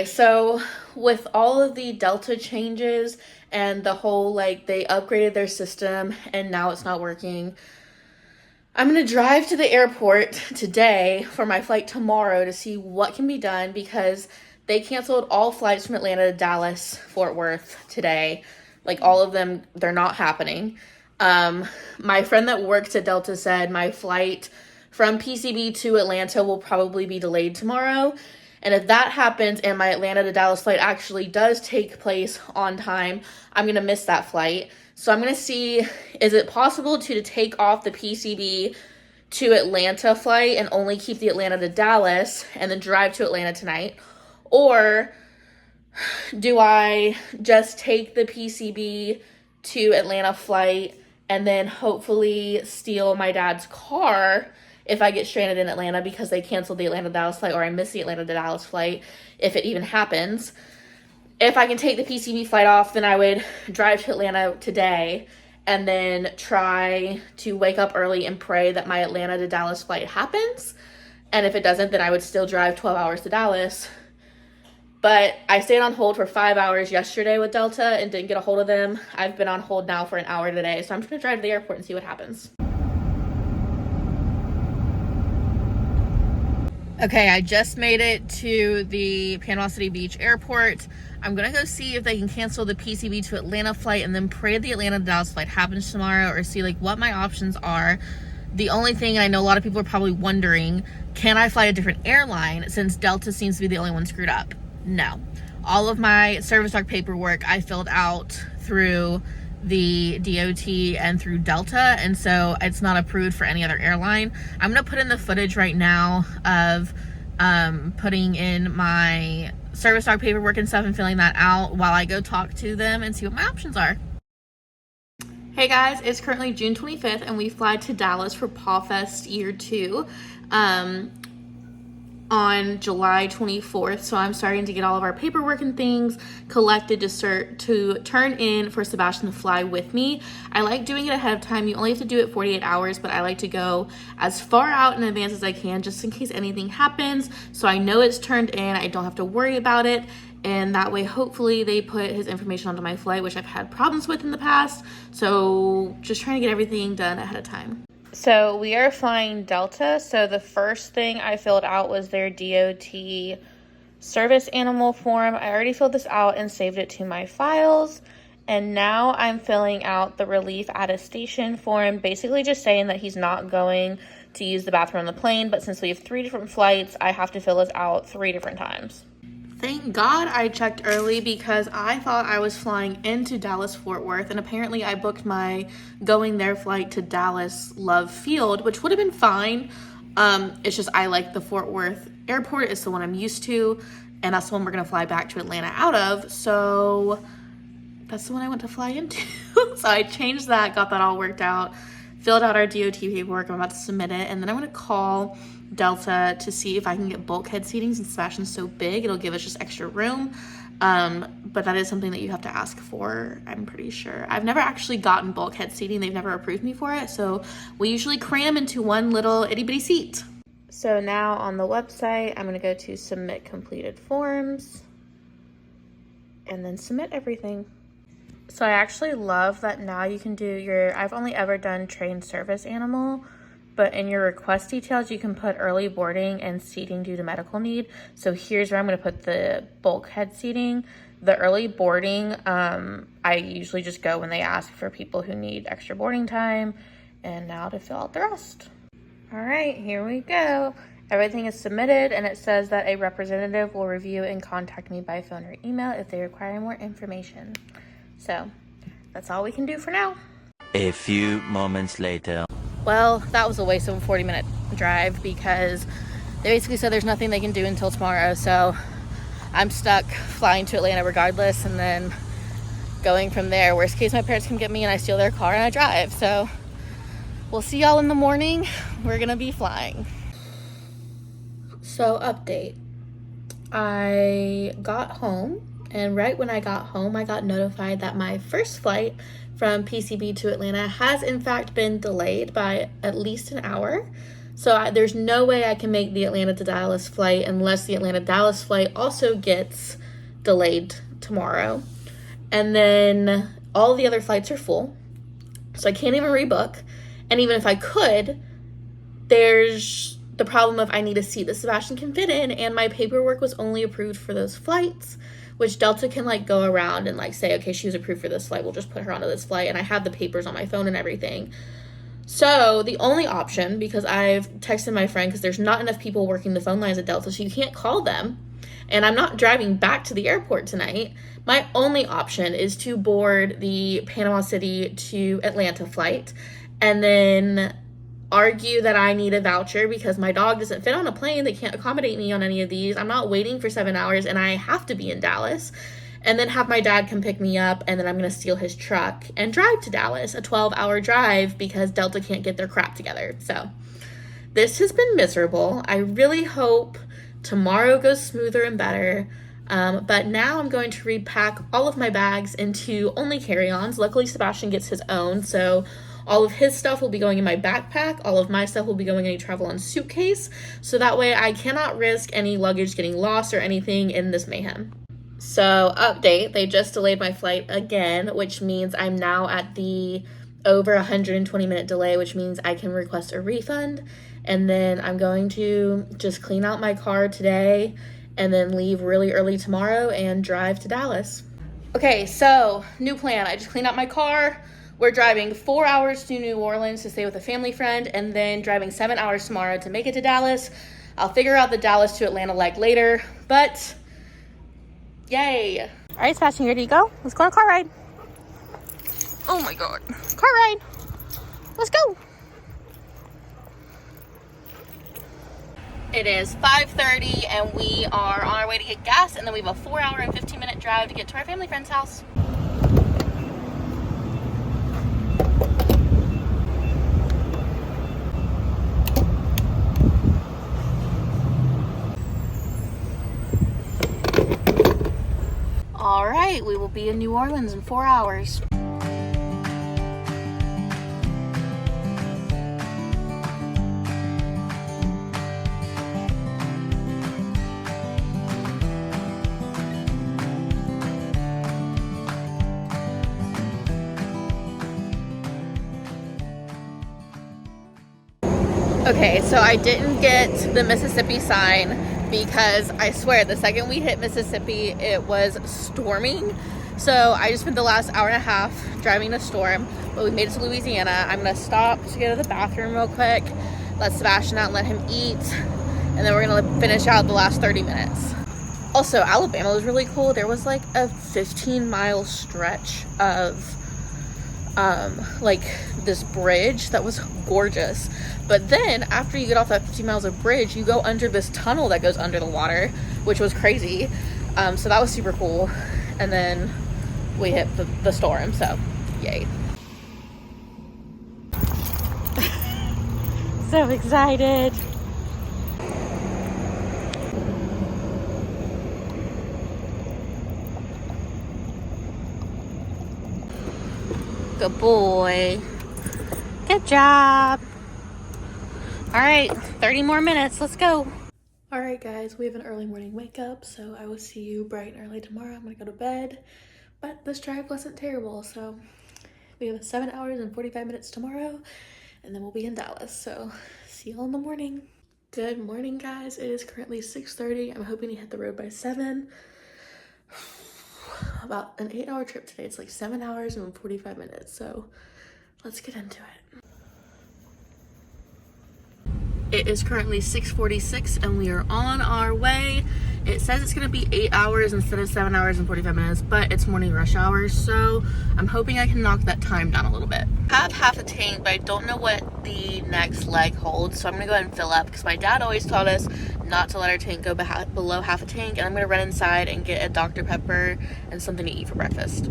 so with all of the Delta changes and the whole, like, they upgraded their system and now it's not working, I'm going to drive to the airport today for my flight tomorrow to see what can be done because they canceled all flights from Atlanta to Dallas, Fort Worth today. Like, all of them, they're not happening. My friend that works at Delta said my flight from PCB to Atlanta will probably be delayed tomorrow. And if that happens and my Atlanta to Dallas flight actually does take place on time, I'm going to miss that flight. So I'm going to see, is it possible to take off the PCB to Atlanta flight and only keep the Atlanta to Dallas and then drive to Atlanta tonight? Or do I just take the PCB to Atlanta flight and then hopefully steal my dad's car if I get stranded in Atlanta because they canceled the Atlanta to Dallas flight, or I miss the Atlanta to Dallas flight, if it even happens? If I can take the PCB flight off, then I would drive to Atlanta today and then try to wake up early and pray that my Atlanta to Dallas flight happens. And if it doesn't, then I would still drive 12 hours to Dallas. But I stayed on hold for 5 hours yesterday with Delta and didn't get a hold of them. I've been on hold now for an hour today, so I'm just going to drive to the airport and see what happens. Okay, I just made it to the Panama City Beach airport. I'm going to go see if they can cancel the PCB to Atlanta flight and then pray the Atlanta to Dallas flight happens tomorrow, or see like what my options are. The only thing, and I know a lot of people are probably wondering, can I fly a different airline since Delta seems to be the only one screwed up? No. All of my service dog paperwork I filled out through the DOT and through Delta, and so it's not approved for any other airline. I'm gonna put in the footage right now of putting in my service dog paperwork and stuff and filling that out while I go talk to them and see what my options are. Hey guys, it's currently June 25th and we fly to Dallas for Pawfest year 2 on July 24th. So I'm starting to get all of our paperwork and things collected to turn in for Sebastian to fly with me. I like doing it ahead of time. You only have to do it 48 hours, but I like to go as far out in advance as I can just in case anything happens. So I know it's turned in, I don't have to worry about it. And that way, hopefully they put his information onto my flight, which I've had problems with in the past. So just trying to get everything done ahead of time. So we are flying Delta. So the first thing I filled out was their DOT service animal form. I already filled this out and saved it to my files. And now I'm filling out the relief attestation form, basically just saying that he's not going to use the bathroom on the plane. But since we have 3 different flights, I have to fill this out 3 different times. Thank God I checked early because I thought I was flying into Dallas Fort Worth, and apparently I booked my going there flight to Dallas Love Field, which would have been fine. It's just I like the Fort Worth airport. It's the one I'm used to, and that's the one we're going to fly back to Atlanta out of. So that's the one I want to fly into. So I changed that, got that all worked out, filled out our DOT paperwork. I'm about to submit it, and then I'm going to call Delta to see if I can get bulkhead seating. Since Sebastian's so big, it'll give us just extra room, but that is something that you have to ask for, I'm pretty sure. I've never actually gotten bulkhead seating. They've never approved me for it, so we usually cram into one little itty-bitty seat. So now on the website, I'm going to go to submit completed forms and then submit everything. So I actually love that now you can do I've only ever done trained service animal, but in your request details, you can put early boarding and seating due to medical need. So here's where I'm going to put the bulkhead seating. The early boarding, I usually just go when they ask for people who need extra boarding time. And now to fill out the rest. All right, here we go. Everything is submitted, and it says that a representative will review and contact me by phone or email if they require more information. So that's all we can do for now. A few moments later. Well, that was a waste of a 40-minute drive because they basically said there's nothing they can do until tomorrow. So I'm stuck flying to Atlanta regardless and then going from there. Worst case, my parents come get me and I steal their car and I drive. So we'll see y'all in the morning. We're going to be flying. So update. I got home, and right when I got home, I got notified that my first flight from PCB to Atlanta has in fact been delayed by at least an hour. So there's no way I can make the Atlanta to Dallas flight unless the Atlanta Dallas flight also gets delayed tomorrow. And then all the other flights are full. So I can't even rebook. And even if I could, there's the problem of I need a seat that Sebastian can fit in, and my paperwork was only approved for those flights, which Delta can like go around and like say, okay, she was approved for this flight, we'll just put her onto this flight, and I have the papers on my phone and everything. So the only option, because I've texted my friend, because there's not enough people working the phone lines at Delta, so you can't call them, and I'm not driving back to the airport tonight, my only option is to board the Panama City to Atlanta flight, and then argue that I need a voucher because my dog doesn't fit on a plane. They can't accommodate me on any of these. I'm not waiting for 7 hours and I have to be in Dallas. And then have my dad come pick me up, and then I'm going to steal his truck and drive to Dallas, a 12-hour drive because Delta can't get their crap together. So this has been miserable. I really hope tomorrow goes smoother and better. But now I'm going to repack all of my bags into only carry-ons. Luckily, Sebastian gets his own, so all of his stuff will be going in my backpack. All of my stuff will be going in a travel-on suitcase. So that way I cannot risk any luggage getting lost or anything in this mayhem. So update, they just delayed my flight again, which means I'm now at the over 120-minute delay, which means I can request a refund. And then I'm going to just clean out my car today and then leave really early tomorrow and drive to Dallas. Okay, so new plan. I just cleaned out my car. We're driving 4 hours to New Orleans to stay with a family friend, and then driving 7 hours tomorrow to make it to Dallas. I'll figure out the Dallas to Atlanta leg later, but yay. All right, Sebastian, you ready to go? Let's go on a car ride. Oh my God. Car ride. Let's go. It is 5:30 and we are on our way to get gas, and then we have a 4 hour and 15-minute drive to get to our family friend's house. All right, we will be in New Orleans in 4 hours. Okay, so I didn't get the Mississippi sign because I swear the second we hit Mississippi, it was storming. So I just spent the last hour and a half driving in a storm, but we made it to Louisiana. I'm gonna stop to go to the bathroom real quick, let Sebastian out and let him eat, and then we're gonna finish out the last 30 minutes. Also, Alabama was really cool. There was like a 15-mile stretch of like this bridge that was gorgeous. But then after you get off that 15 miles of bridge, you go under this tunnel that goes under the water, which was crazy. So that was super cool. And then we hit the storm, so yay. So excited. Good boy. Good job. All right, 30 more minutes. Let's go. All right, guys, we have an early morning wake up, so I will see you bright and early tomorrow. I'm gonna go to bed, but this drive wasn't terrible. So we have 7 hours and 45 minutes tomorrow, and then we'll be in Dallas. So see y'all in the morning. Good morning, guys. It is currently 6:30. I'm hoping to hit the road by 7. About an 8-hour trip today. It's like 7 hours and 45 minutes. So let's get into it. It is currently 6:46 and we are on our way. It says it's gonna be 8 hours instead of 7 hours and 45 minutes, but it's morning rush hours, so I'm hoping I can knock that time down a little bit. I have half a tank, but I don't know what the next leg holds, so I'm gonna go ahead and fill up because my dad always taught us not to let our tank go below half a tank, and I'm gonna run inside and get a Dr. Pepper and something to eat for breakfast.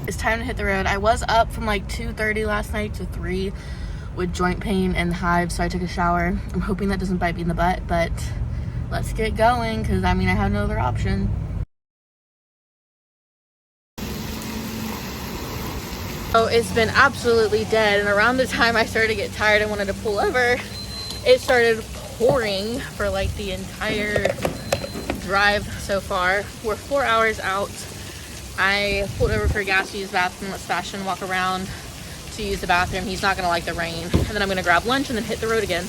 It's time to hit the road. I was up from like 2:30 last night to 3 with joint pain and hives, so I took a shower. I'm hoping that doesn't bite me in the butt, but let's get going because I mean I have no other option. Oh, it's been absolutely dead, and around the time I started to get tired and wanted to pull over, it started pouring for like the entire drive so far. We're 4 hours out. I pulled over for gas to use the bathroom, let Sebastian walk around to use the bathroom. He's not gonna like the rain. And then I'm gonna grab lunch and then hit the road again.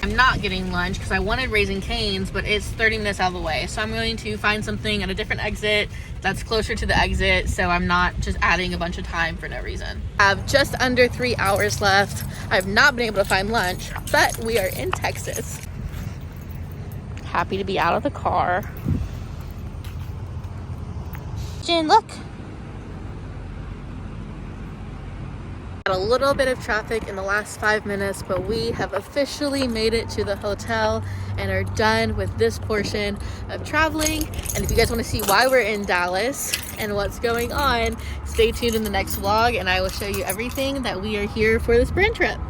I'm not getting lunch because I wanted Raising Cane's, but it's 30 minutes out of the way. So I'm going to find something at a different exit that's closer to the exit, so I'm not just adding a bunch of time for no reason. I have just under 3 hours left. I've not been able to find lunch, but we are in Texas. Happy to be out of the car. Jen, look. A little bit of traffic in the last 5 minutes, but we have officially made it to the hotel and are done with this portion of traveling. And if you guys want to see why we're in Dallas and what's going on, stay tuned in the next vlog and I will show you everything that we are here for this brand trip.